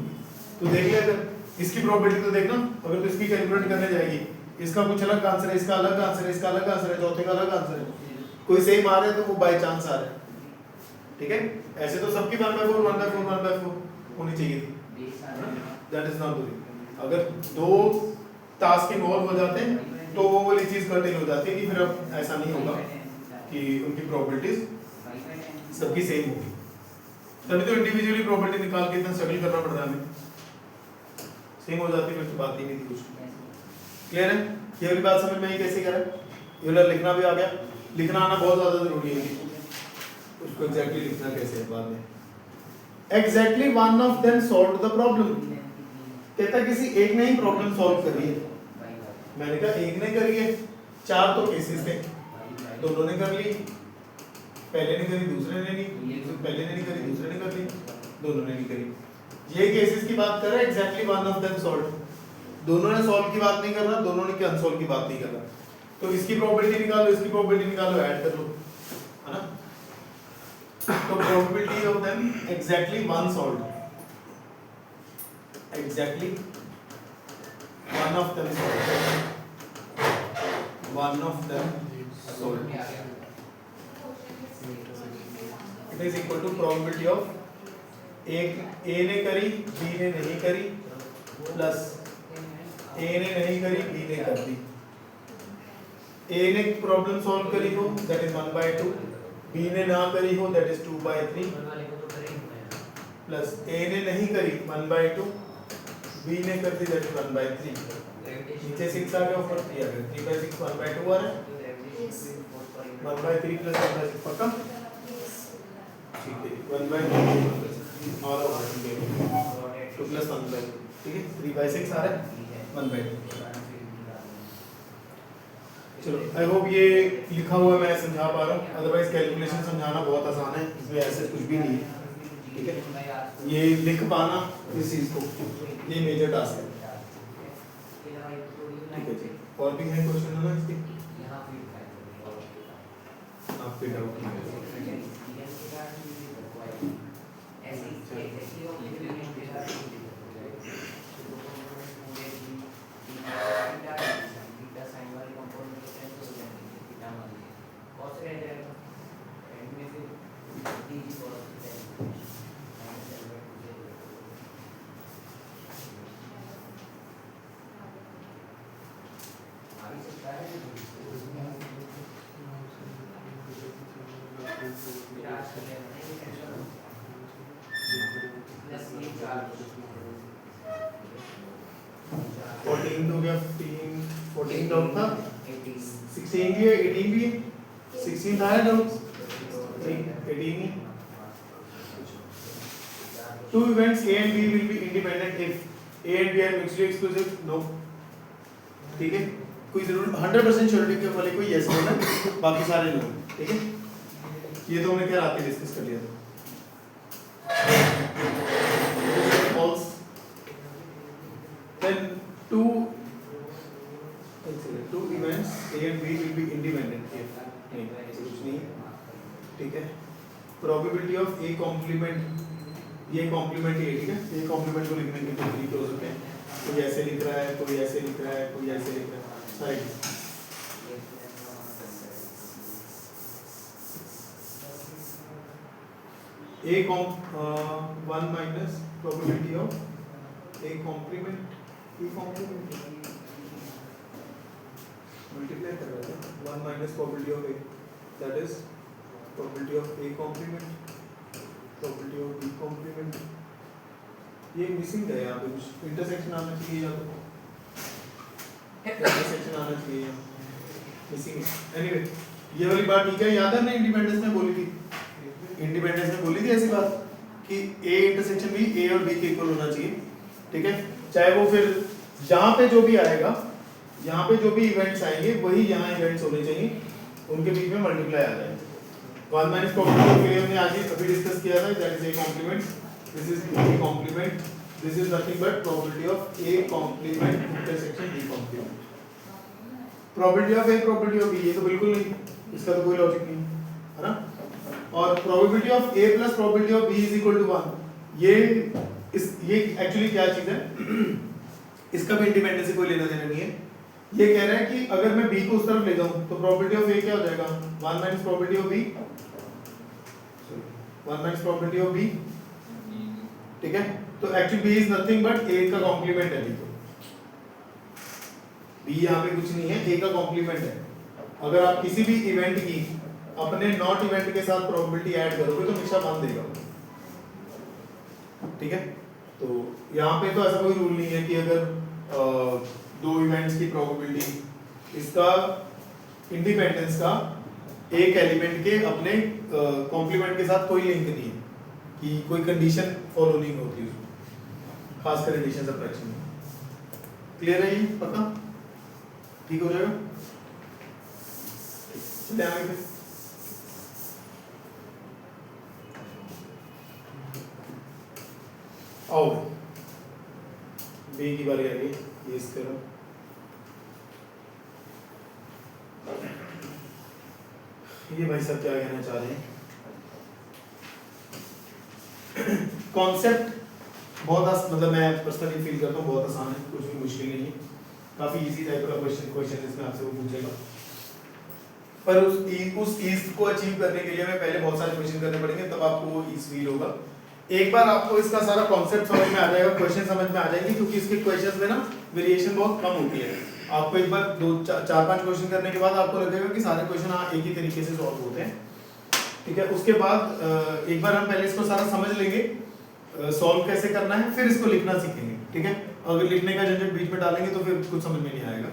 तो देख ले, अगर इसकी प्रोबेबिलिटी तो देखना, अगर तो इसकी कैलकुलेट करने जाएगी, इसका कुछ अलग आंसर है, इसका अलग आंसर है, इसका अलग आंसर है, चौथे का अलग आंसर है, कोई सेम आ रहा है तो वो बाय चांस आ रहा है, ठीक है। ऐसे तो सबकी 1/4 1/4 1/4 होनी चाहिए थी, दैट इज नॉट डूइंग। अगर 2 टास्क इन्वॉल्व हो जाते हैं तो वो वाली चीज कर्टेल हो जाती है कि फिर अब ऐसा नहीं होगा कि उनकी प्रोबेबिलिटीज सबकी सेम होगी, तभी तो इंडिविजुअली प्रोबेबिलिटी निकाल के इतना स्ट्रगल करना पड़ रहा है हमें, सेम हो जाती है फिर तो बात ही नहीं थी कुछ। क्लियर है, ये वाली बात समझ में आई कैसे करा, ये वाला लिखना भी आ गया, लिखना आना बहुत ज्यादा जरूरी है, उसको एग्जैक्टली लिखना कैसे है बाद में। Exactly one of them solve the problem, कहता किसी एक ने ही प्रॉब्लम सॉल्व करी है, मैंने कहा एक ने करी है, 4 तो केसेस थे, दोनों ने कर ली, पहले ने करी दूसरे ने नहीं, पहले ने नहीं करी दूसरे ने कर ली, दोनों ने नहीं करी। ये केसेस की बात कर रहा है, exactly one of them solve, दोनों ने सॉल्व की बात नहीं कर रहा, दोनों ने अनसॉल्व की बात नहीं कर रहा, तो इसकी प्रोबेबिलिटी निकालो, इसकी प्रोबेबिलिटी निकालो, ऐड कर लो, है ना। तो probability of them exactly one solve, exactly one of them solve, one of them solve, it is equal to probability of एक ए ने करी बी ने नहीं करी प्लस ए ने नहीं करी बी ने कर दी। ए ने प्रॉब्लम सॉल्व करी हो दैट इज 1/2, बी ने ना करी हो दैट इज 2/3 प्लस ए ने नहीं करी 1/2, b ने कर दी दैट 1/3 नीचे 6 आ गया ऊपर 3 आ गया 3/6 1/2 आ रहा है यस 1/3 प्लस 1/6 पक्का ठीक है 1/3 और 2 प्लस 1/2 ठीक है 3/6 आ रहा है 1/2 चलो आई होप ये लिखा हुआ मैं समझा पा रहा हूँ अदरवाइज कैलकुलेशन समझाना बहुत आसान है इसमें ऐसे कुछ भी नहीं है ठीक है ये लिख पाना इस चीज़ को ये मेजर टास्क है ठीक है जी और भी है क्वेश्चन है ना इसके आपके डाउट फोर्टीन हो गया 14 डाउट था 16 भी है 18 भी है 16 था doubt 18 he two events A and B will be independent if A and B are mutually exclusive no ठीक है कोई जरूर 100% श्योरिटी के वाले कोई यस बोला बाकी सारे नो ठीक है ये तो हमने क्या रात में डिस्कस कर लिया था false then two events A and B will be independent if नहीं ऐसा कुछ नहीं ठीक है probability of A complement ये कॉम्प्लीमेंट है ठीक है ये कॉम्प्लीमेंट को लिखने के दो तरीके हो सकते हैं कोई ऐसे लिख रहा है कोई ऐसे लिख रहा है कोई ऐसे लिख रहा है side A comp 1 minus probability of A complement E complement multiply कर रहा है 1 minus probability of A that is probability of A complement probability of B complement ये मिसिंग है यहाँ पे कुछ इंटरसेक्शन आना चाहिए या तो इंटरसेक्शन आना चाहिए मिसिंग है एनीवे ये वाली बात ठीक है याद है ना इंडिपेंडेंस में बोली थी इंडिपेंडेंस में बोली थी ऐसी बात कि A इंटरसेक्शन भी A और B के इक्वल होना चाहिए ठीक है चाहे वो फिर जहाँ पे जो भी आएगा यहाँ पे जो भी इवेंट्स आएंगे वही यहाँ इवेंट्स होने चाहिए उनके बीच में मल्टीप्लाई आ जाए 1 minus probability के लिए हमने आज ही अभी डिस्कस किया था that is A complement this is B complement this is nothing but probability of A complement intersection B complement probability of A probability of B ये तो बिल्कुल नहीं इसका तो कोई लॉजिक नहीं है ना और probability of A plus probability of B is equal to 1 ये एक्चुअली क्या चीज है इसका भी इंडिपेंडेंस से कोई लेना देना नहीं है ये कह रहा है कि अगर मैं B को उस तरफ ले जाऊं तो probability of A क्या हो जाएगा 1 minus probability of B 1 minus probability of B ठीक है तो actually B is nothing but A का कॉम्प्लीमेंट है B को B यहाँ पे कुछ नहीं है A का कॉम्प्लीमेंट है अगर आप किसी भी इवेंट की अपने नॉट इवेंट के साथ प्रोबेबिलिटी ऐड करोगे तो हमेशा 1 देगा ठीक है तो यहाँ पे तो ऐसा कोई रूल नहीं है कि अगर दो इवेंट्स की प्रोबेबिलिटी इसका इंडिपेंडेंस का एक एलिमेंट के अपने कॉम्प्लीमेंट के साथ कोई लिंक नहीं है कि कोई कंडीशन फॉलो नहीं होती उसमें खासकर एडिशन सबट्रैक्शन में क्लियर है ये पक्का ठीक हो जाएगा चलिए आगे फिर आओ बी की बारी आ गई ये इस तरह ये भाई साहब क्या कहना चाह रहे हैं कॉन्सेप्ट बहुत मतलब मैं पर्सनली फील करता हूँ बहुत आसान है कुछ भी मुश्किल नहीं है काफी इजी टाइप का क्वेश्चन इसमें आपसे वो पूछेगा पर उस ईज को अचीव करने के लिए हमें पहले बहुत सारे क्वेश्चन करने पड़ेंगे तब आपको वो ईज फील होगा एक बार आपको इसका सारा कॉन्सेप्ट समझ में आ जाएगा क्वेश्चन समझ में आ जाएंगे क्योंकि इसके क्वेश्चंस में ना वेरिएशन बहुत कम होती है आपको एक बार 4-5 क्वेश्चन करने के बाद आपको लगेगा कि सारे क्वेश्चन एक ही तरीके से सॉल्व होते हैं ठीक है उसके बाद एक बार हम पहले इसको सारा समझ लेंगे सॉल्व कैसे करना है फिर इसको लिखना सीखेंगे ठीक है अगर लिखने का झंझट बीच में डालेंगे तो फिर कुछ समझ में नहीं आएगा।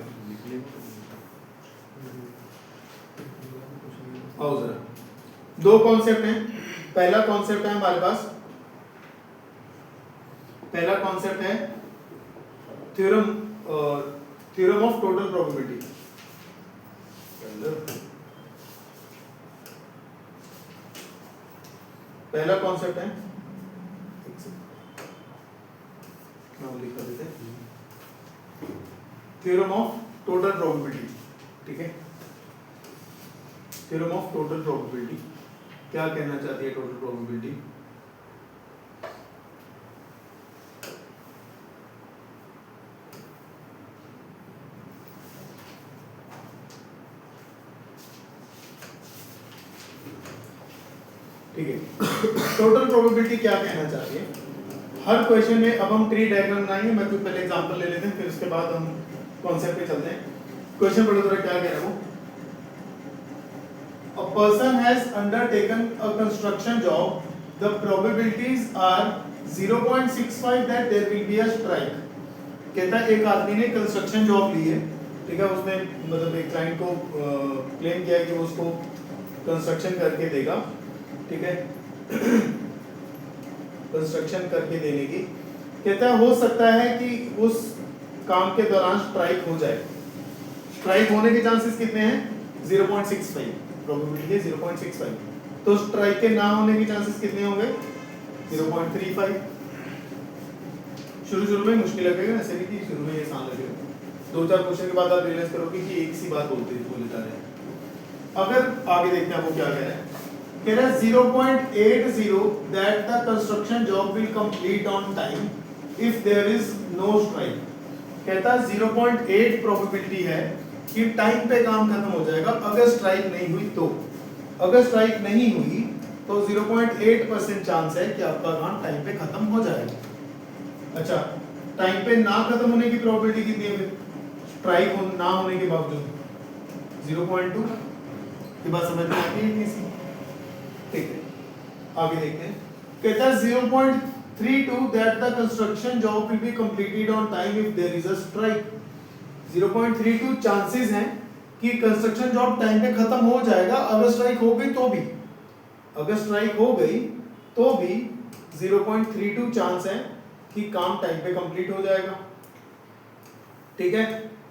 आओ जरा, दो कॉन्सेप्ट हैं। पहला कॉन्सेप्ट है हमारे पास, पहला कॉन्सेप्ट है थ्योरम ऑफ टोटल प्रोबेबिलिटी। पहला कॉन्सेप्ट है, लिखा देते हैं, थ्योरम ऑफ टोटल प्रोबेबिलिटी। ठीक है, थ्योरम ऑफ टोटल प्रोबेबिलिटी क्या कहना चाहती है टोटल प्रोबेबिलिटी? ठीक है, टोटल प्रोबेबिलिटी क्या कहना चाहती है? हर क्वेश्चन में अब हम ट्री डायग्राम बनाएंगे। मैं कुछ पहले एग्जांपल ले लेते हैं, फिर उसके बाद हम कॉन्सेप्ट पे चलते हैं। क्वेश्चन पढ़ो जरा, क्या कह रहा है वो? A person has undertaken a construction job. The probabilities are 0.65 that there will be a strike. कहता है एक आदमी ने कंस्ट्रक्शन जॉब ली है, ठीक है, उसने मतलब एक क्लाइंट को क्लेम किया कि वो उसको कंस्ट्रक्शन करके देगा, ठीक है, कंस्ट्रक्शन करके देने की। कहता है हो सकता है कि उस काम के दौरान स्ट्राइक हो जाए। स्ट्राइक होने के चांसेस कितने हैं? 0.65, प्रोबेबिलिटी है 0.65। तो स्ट्राइक के ना होने के चांसेस कितने होंगे? 0.35। शुरू में मुश्किल लगेगा, ऐसे नहीं कि शुरू में ये आसान लगेगा, दो चार क्वेश्चन के बाद आप रियलाइज करोगे कि एक सी बात बोले जा रहे हैं। अगर आगे देखते हैं वो क्या कह रहा है, कह रहा है 0.80 that the construction job will complete on time if there is no strike। कहता है 0.8 प्रोबेबिलिटी है कि टाइम पे काम खत्म हो जाएगा अगर स्ट्राइक नहीं हुई तो। अगर स्ट्राइक नहीं हुई तो 0.8% चांस है कि आपका काम टाइम पे खत्म हो जाएगा। अच्छा, टाइम पे ना खत्म होने की प्रोबेबिलिटी कितनी है? स्ट्राइक ना होने के बावजूद 0.2। ये बात समझ में आती है नहीं सी? ठीक है, आगे देखते हैं। कहता है 0.32 that the construction job will be completed on time if there is a strike। 0.32 chances हैं कि कंस्ट्रक्शन जॉब टाइम पे खत्म हो जाएगा अगर स्ट्राइक हो गई तो भी। अगर स्ट्राइक हो गई तो भी 0.32 चांस है कि काम टाइम पे कंप्लीट हो जाएगा। ठीक है,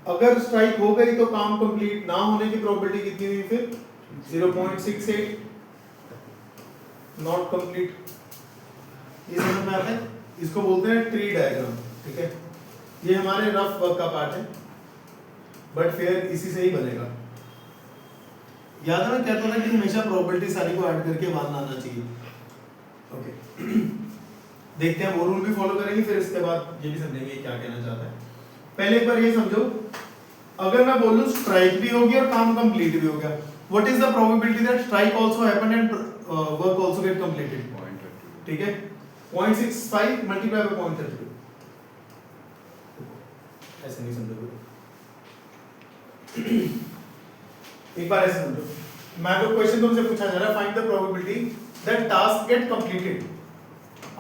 अगर स्ट्राइक हो गई तो काम कंप्लीट ना होने की प्रोबेबिलिटी कितनी हुई फिर? 0.68, नॉट कंप्लीट। ये समझ में आता है? इसको बोलते हैं ट्री डायग्राम। ठीक है, ये हमारे रफ वर्क का पार्ट है, बट फिर इसी से ही बनेगा। याद है मैं कहता था कि हमेशा प्रोबेबिलिटी सारी को ऐड करके वन आना चाहिए। ओके, देखते हैं वो रूल भी फॉलो करेंगे, फिर इसके बाद ये भी समझेंगे क्या कहना चाहता है। पहले एक बार ये समझो, अगर मैं बोलूं स्ट्राइक भी होगी और काम कंप्लीट भी हो गया, what is the probability that strike also happened and work also get completed? 0.32। ठीक है, 0.65 मल्टीप्लाई बाय 0.32। ऐसे नहीं समझोगे। एक बार ऐसे समझो, मैं तो क्वेश्चन तुमसे पूछा जा रहा है, find the probability that task gate completed.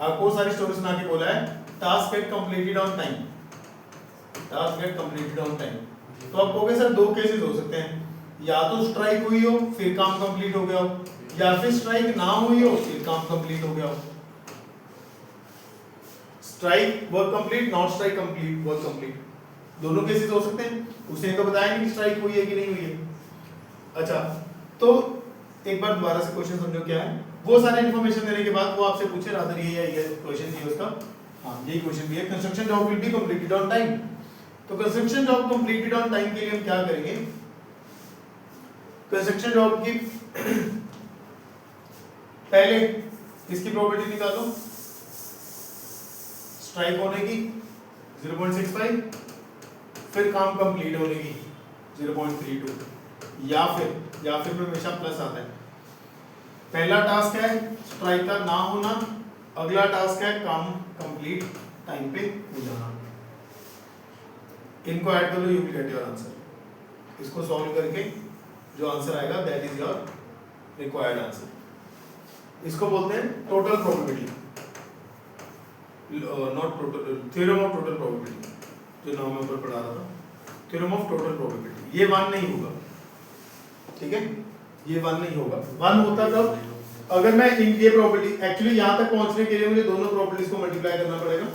आपको सारी स्टोरी सुना के बोला है task gate completed on time, task gate completed on time. तो आप कहोगे सर दो केसेस हो सकते हैं, या तो स्ट्राइक हुई हो फिर काम कंप्लीट हो गया हो, या फिर स्ट्राइक ना हुई हो फिर काम कंप्लीट हो गया हो। Strike work complete, not strike complete work complete, दोनों केसेस हो सकते हैं। उसने तो बताया नहीं कि स्ट्राइक हुई है कि नहीं हुई है। अच्छा, तो एक बार दोबारा से क्वेश्चन समझो क्या है। वो सारे इन्फॉर्मेशन देने के बाद वो आपसे पूछे रादर ये क्वेश्चन दिया उसका, हाँ यही क्वेश्चन भी है, construction job will be completed on time. तो construction job completed on time के लिए हम क्या करेंगे? कंस्ट्रक्शन जॉब की पहले इसकी प्रोबेबिलिटी निकालो, स्ट्राइक होने की 0.65, फिर काम कंप्लीट होने की 0.32, या फिर में हमेशा प्लस आता है। पहला टास्क है स्ट्राइक का ना होना, अगला टास्क है काम कंप्लीट टाइम पे हो जाना। इनको ऐड कर लो, you will get your answer. इसको सॉल्व करके जो आंसर आएगा that is your required answer. इसको बोलते हैं total probability, not total, theorem of total probability. जो नाम में ऊपर पढ़ा रहा था, थ्योरम ऑफ टोटल प्रोबेबिलिटी। ये 1 नहीं होगा, ठीक है, ये 1 नहीं होगा। 1 होता कब, अगर मैं इन ये प्रोबेबिलिटी, एक्चुअली यहां तक पहुंचने के लिए मुझे दोनों प्रोबेबिलिटीज को मल्टीप्लाई करना पड़ेगा।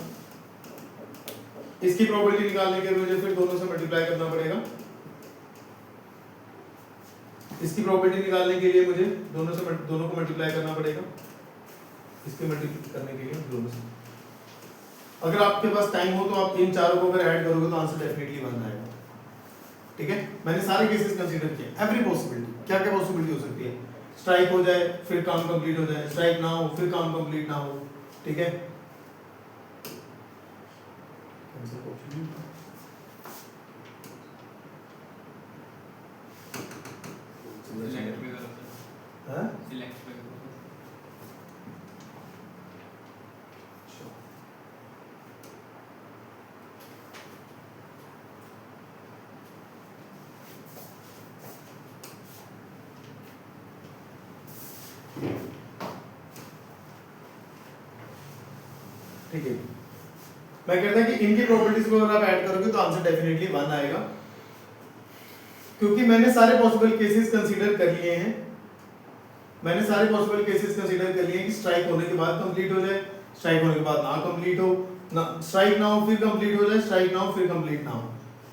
इसकी प्रोबेबिलिटी निकालने के लिए मुझे फिर दोनों से मल्टीप्लाई करना पड़ेगा, इसकी प्रोबेबिलिटी निकालने के लिए मुझे दोनों को मल्टीप्लाई करना पड़ेगा, इसके मल्टीप्लाई करने के लिए दोनों से। अगर आपके पास टाइम हो तो आप इन चारों को अगर ऐड करोगे तो आंसर डेफिनेटली 1 आएगा, ठीक है। मैंने सारे केसेस कंसीडर किए, एवरी पॉसिबिलिटी, क्या क्या पॉसिबिलिटी हो सकती है, स्ट्राइक हो जाए फिर काम कंप्लीट हो जाए, स्ट्राइक ना हो फिर काम कंप्लीट ना हो, ठीक है। हाँ? ठीक है, मैं कहता कि इनकी प्रॉपर्टीज को अगर आप ऐड करोगे तो आंसर डेफिनेटली 1 आएगा, क्योंकि मैंने सारे पॉसिबल केसेस कंसीडर कर लिए हैं। मैंने सारे पॉसिबल केसेस कंसीडर कर लिए हैं कि स्ट्राइक होने के बाद कंप्लीट हो जाए, स्ट्राइक होने के बाद ना कंप्लीट हो, ना स्ट्राइक ना हो फिर कंप्लीट हो जाए, स्ट्राइक ना हो फिर कंप्लीट ना हो।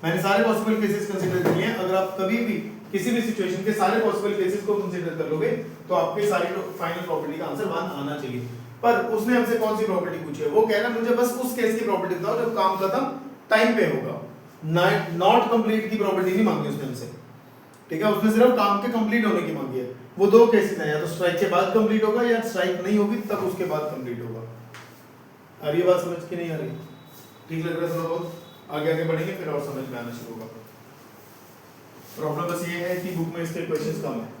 मैंने सारे पॉसिबल केसेस कंसीडर कर लिए हैं। अगर आप कभी भी किसी भी सिचुएशन के सारे पॉसिबल केसेस को कंसीडर कर लोगे तो आपके सारी फाइनल प्रॉपर्टी का आंसर 1 आना चाहिए। पर उसने हमसे कौन सी प्रॉपर्टी पूछी है, वो कह रहा है मुझे बस उस केस की प्रॉपर्टी बताओ जब काम खत्म टाइम पे होगा, नॉट कंप्लीट की प्रॉपर्टी नहीं मांगी उसने हमसे, ठीक है। उसने सिर्फ काम के कंप्लीट होने की मांगी है। वो दो केसेस हैं, या तो स्ट्राइक के बाद कंप्लीट होगा या स्ट्राइक नहीं होगी तब उसके बाद कंप्लीट होगा। आ रही है बात समझ के नहीं आ रही? ठीक लग रहा है थोड़ा बहुत? आगे आगे बढ़ेंगे फिर और समझ में आना शुरू होगा। प्रॉब्लम बस ये है कि बुक में इसके क्वेश्चंस कम है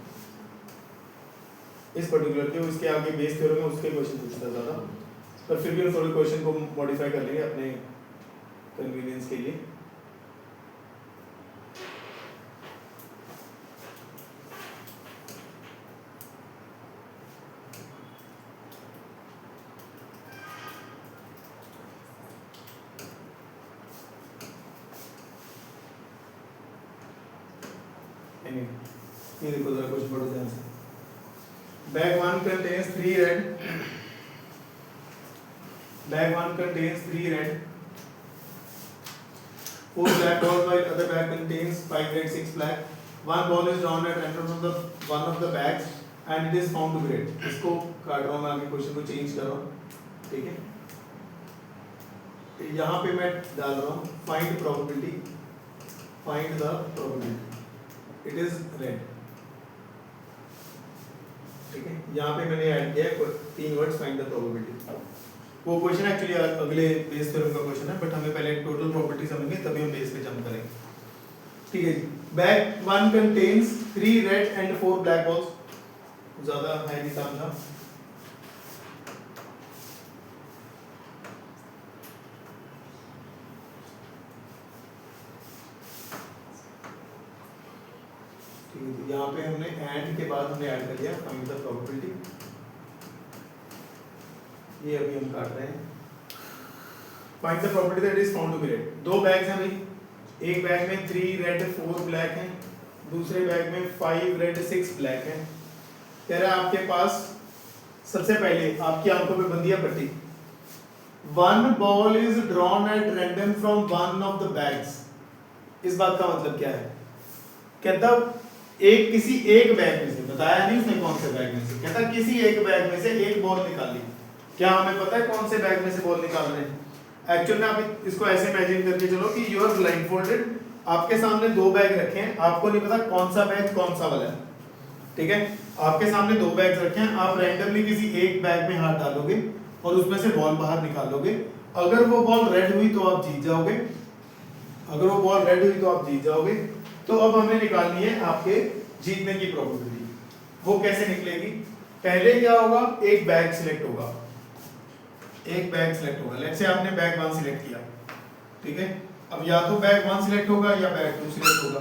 इस पर्टिकुलर के, इसके आगे बेस थ्योरम में उसके क्वेश्चन पूछता है ज़्यादा, पर फिर भी हम थोड़े क्वेश्चन को मॉडिफाई कर लेंगे अपने कन्वीनियंस के लिए। ये देखो जरा कुछ पढ़ो ध्यान से। Bag 1 contains 3 red. Bag 1 contains 3 red, 4 black balls, while other bag contains 5 red, 6 black. One ball is drawn at random from the one of the bags and it is found to be red. इसको काट रहा हूँ मैं, आगे question को change कर रहा हूँ, ठीक है। यहाँ पे मैं डाल रहा हूँ find probability, find the probability. It is red. ठीक है, यहाँ पे मैंने ऐड किया है 3 वर्ड्स फाइंड द प्रोबेबिलिटी। वो क्वेश्चन एक्चुअली अगले बेस थ्योरम का क्वेश्चन है, बट हमें पहले टोटल प्रॉपर्टी समझेंगे तभी हम बेस पे जंप करेंगे, ठीक है जी। Bag 1 contains 3 red and 4 black balls, ज्यादा है नहीं समझा। यहाँ पे हमने एंड के बाद हमने ऐड कर लिया फाइंड द प्रोबेबिलिटी। ये अभी हम काट रहे हैं। Find the probability that is found to be red. 2 bags हैं भाई, एक बैग में 3 रेड 4 ब्लैक हैं, दूसरे बैग में 5 रेड 6 ब्लैक हैं। कह रहा है आपके पास सबसे पहले आपकी आंखों पे बंदी है पट्टी। 1 ball is drawn at random from one of the bags. इस बात का मतलब क्या है? कहता किसी एक बैग में से, बताया नहीं उसने कौन से बैग में से, कहता किसी एक बैग में से एक बॉल निकाली। क्या हमें पता है कौन से बैग में से बॉल निकाल रहे हैं? एक्चुअल में आप इसको ऐसे इमेजिन करके चलो कि यू आर ब्लाइंडफोल्डेड, आपके सामने 2 बैग रखे हैं, आपको नहीं पता कौन सा बैग कौन सा वाला है, ठीक है। आपके सामने 2 बैग रखे हैं, आप रैंडमली किसी एक बैग में हाथ डालोगे और उसमें से बॉल बाहर निकालोगे। अगर वो बॉल रेड हुई तो आप जीत जाओगे, अगर वो बॉल रेड हुई तो आप जीत जाओगे। तो अब हमें निकालनी है आपके जीतने की प्रोबेबिलिटी। वो कैसे निकलेगी? पहले क्या होगा, एक बैग सिलेक्ट होगा, एक बैग सिलेक्ट होगा। लेट्स से आपने बैग 1 सिलेक्ट किया, ठीक है। अब या तो बैग 1 सिलेक्ट होगा या बैग 2 सिलेक्ट होगा।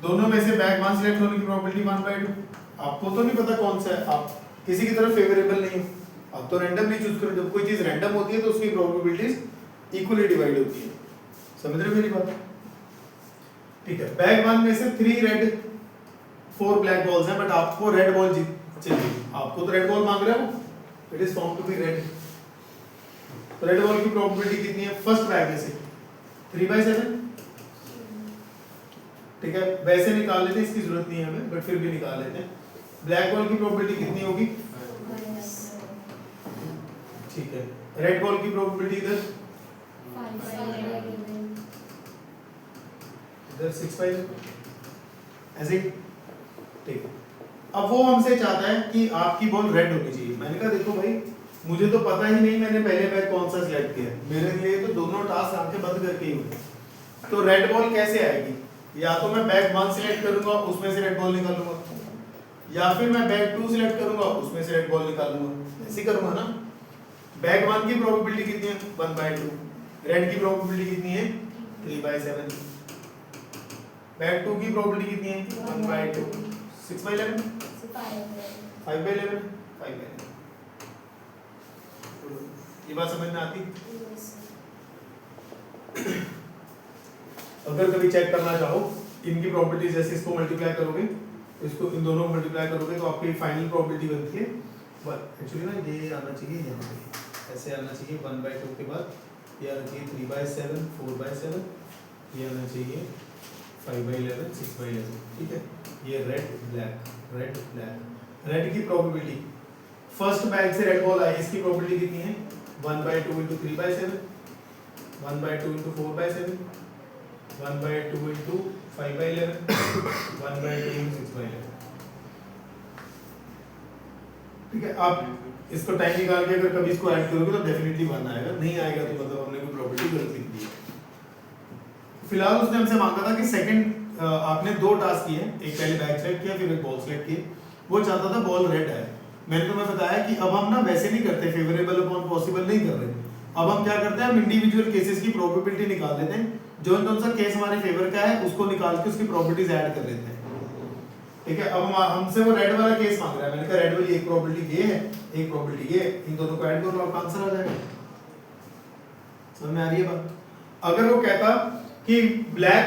दोनों में से बैग 1 सिलेक्ट होने की प्रोबेबिलिटी 1/2। आपको तो नहीं पता कौन सा है, आप किसी की तरफ फेवरेबल नहीं हो, आप तो रैंडमली चूज करो। जब कोई चीज रैंडम होती है तो उसकी प्रोबेबिलिटीज इक्वली डिवाइड होती है। समझ रहे हो मेरी बात? ठीक है, बैग 1 में से 3 रेड 4 ब्लैक बॉल्स हैं, बट आपको रेड बॉल चाहिए। आपको तो रेड बॉल मांग रहे हो, it is found to be red. तो रेड बॉल की प्रोबेबिलिटी कितनी है फर्स्ट बैग में से? 3/7। ठीक है, वैसे निकाल लेते हैं, इसकी जरूरत नहीं है हमें, बट फिर भी निकाल लेते हैं। ब्लैक बॉल की प्रोबेबिलिटी कितनी होगी? ठीक है, रेड बॉल की प्रोबेबिलिटी इधर 6/11 ऐसे ही। ठीक है, अब वो हमसे चाहता है कि आपकी बॉल रेड होनी चाहिए। मैंने कहा देखो भाई, मुझे तो पता ही नहीं मैंने पहले बैग कौन सा सिलेक्ट किया, मेरे लिए तो दोनों टास्क आंखें बंद करके ही हुए। तो रेड बॉल कैसे आएगी? या तो मैं बैग 1 सिलेक्ट करूंगा, उसमें से रेड बॉल निकालूंगा, या फिर मैं बैग 2 सिलेक्ट करूंगा, उसमें से रेड बॉल निकालूंगा। ऐसे करूंगा ना। बैग 1 की प्रोबेबिलिटी कितनी है? 1/2। रेड की प्रोबेबिलिटी कितनी है? 3/7। बैग 2 की प्रोबेबिलिटी कितनी है? 1/2। 6/11 5/11 5/11। ये बात समझ में आती? अगर कभी चेक करना चाहो इनकी प्रोबेबिलिटी, जैसे इसको मल्टीप्लाई करोगे, इसको इन दोनों को मल्टीप्लाई करोगे तो आपकी फाइनल प्रोबेबिलिटी बनती है एक्चुअली ना ये आना चाहिए यहाँ पे, ऐसे आना चाहिए 1/2 के बाद ये आना चाहिए 3/7 4/7, ये आना चाहिए 5/11 6/11। ठीक है, ये रेड ब्लैक। रेड की प्रोबेबिलिटी फर्स्ट बैग से रेड बॉल आई, इसकी प्रोबेबिलिटी कितनी है? 1/2 into 3/7, 1/2 into 4/7, 1/2 into 5/11, 1/2 into 6/11। ठीक है, आप इसको टाइम निकाल के अगर कभी इसको ऐड करोगे तो डेफिनेटली 1 आएगा, नहीं आएगा तो मतलब हमने कोई प्रोबेबिलिटी गलत लिख दी है। फिलहाल उसने हमसे मांगा था कि सेकंड आपने 2 टास्क किए हैं, एक पहले बैग सेलेक्ट किया फिर एक बॉल सेलेक्ट की। वो चाहता था बॉल रेड आए। मैंने तुम्हें बताया कि अब हम ना वैसे नहीं करते, फेवरेबल अपॉन पॉसिबल नहीं कर रहे। अब हम क्या करते हैं, हम इंडिविजुअल केसेस की प्रोबेबिलिटी निकाल देते हैं, जो कौन सा केस हमारे फेवर का है उसको निकाल के उसकी प्रोबेबिलिटीज ऐड कर लेते हैं। ठीक है, अब हम हमसे वो रेड वाला केस मांग रहा है। मैंने कहा रेड वाली एक प्रोबेबिलिटी ये है, एक प्रोबेबिलिटी ये, इन दोनों को ऐड करो आपका आंसर आ जाएगा। समझ में आ रही है बात? अगर वो कहता कि ब्लैक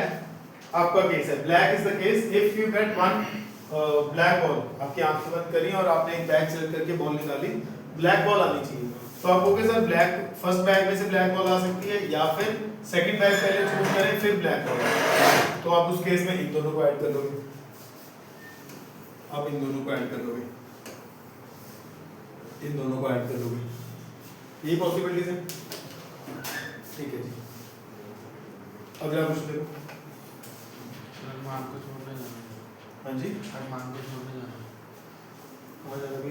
आपका केस है, black is the case if you get one black ball, आपकी आंखें बंद करी और आपने एक बैग सेलेक्ट करके बॉल निकाली, ब्लैक बॉल आनी चाहिए, तो आप कहोगे सर ब्लैक फर्स्ट बैग में से ब्लैक बॉल आ सकती है या फिर सेकंड बैग पहले चूज करें फिर ब्लैक बॉल। तो आप उस केस में इन दोनों को ऐड कर लोगे, आप इन दोनों को ऐड कर लोगे, इन दोनों को ऐड कर लोगे, यही पॉसिबिलिटीज है। ठीक है जी, अगला क्वेश्चन देखो। मान को छोड़ने जाना है। हाँ जी, मान को छोड़ने जाना है। कहाँ जाना है?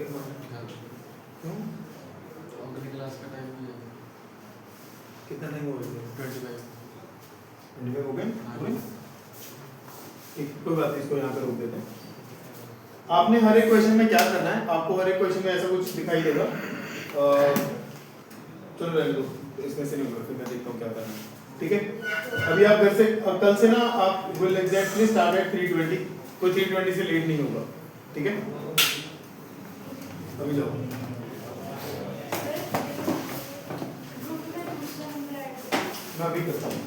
क्यों? अगली क्लास का टाइम नहीं है। कितना टाइम हो गया? 25 हो गए? हाँ। ठीक, कोई बात नहीं, इसको यहाँ पे रोक देते हैं। आपने हर एक क्वेश्चन में क्या करना है, आपको हर एक क्वेश्चन में ऐसा कुछ दिखाई देगा, चलो रहने दो, इसमें से नहीं होगा, फिर मैं देखता हूँ क्या करना है। ठीक है, अभी आप घर से कल से ना आप विल एग्जैक्टली स्टार्ट एट 3:20, कोई 3:20 से लेट नहीं होगा। ठीक है, अभी जाओ। मैं अभी करता हूँ।